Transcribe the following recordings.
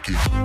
Crack it.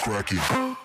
Crack it.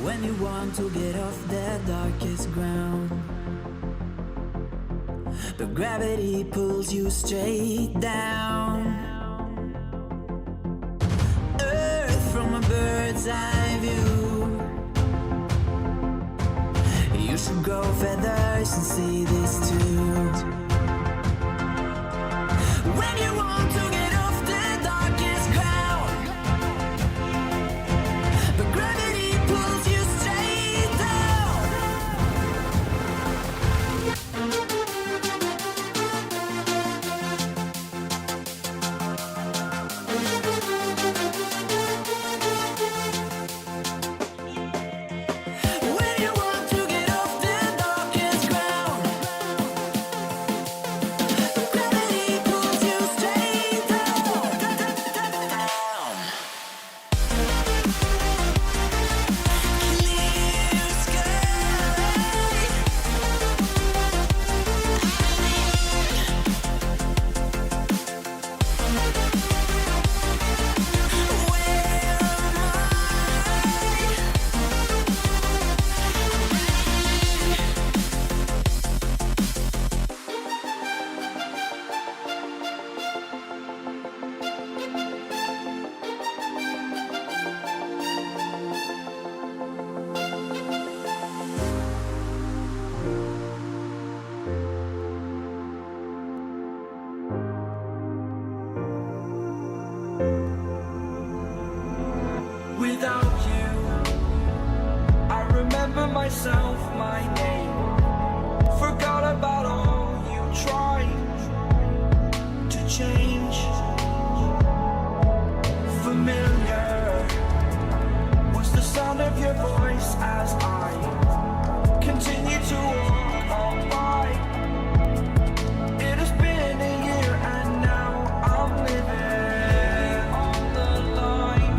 When you want to get off the darkest ground, but gravity pulls you straight down. Earth from a bird's eye view. You should grow feathers and see this too. When you want to get off the darkest ground, but gravity pulls you straight down. When you want to get off the darkest ground, but gravity pulls you straight down. Clear sky. Without you, I remember myself, my name. Forgot about all you tried to change. Familiar was the sound of your voice as I continue to walk on by. It has been a year and now I'm living on the line.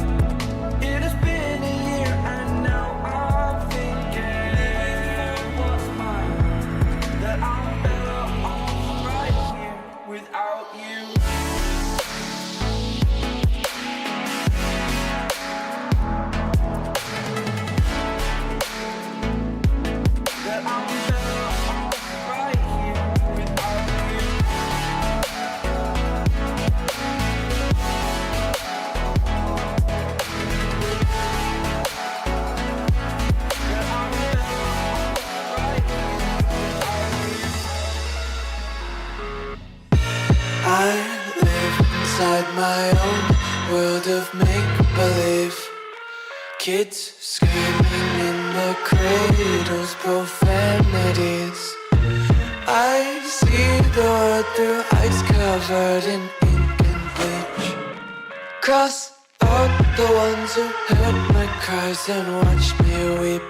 It has been a year and now I'm thinking what's mine, that I'm better off right here without you. my own world of make-believe. Kids screaming in the cradles, profanities. I see the world through ice covered in ink and bleach. Cross out the ones who heard my cries and watched me weep.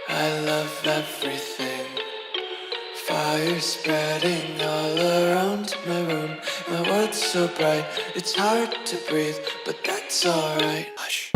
I love everything. Fire spreading all around my room. My world's so bright, it's hard to breathe, but that's alright. Hush.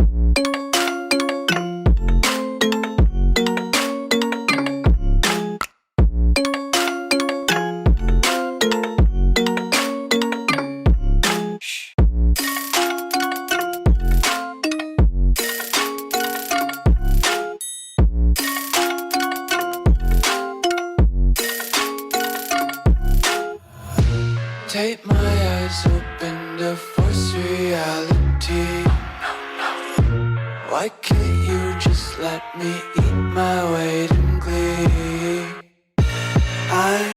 Take my eyes open to force reality. Why can't you just let me eat my weight in glee? I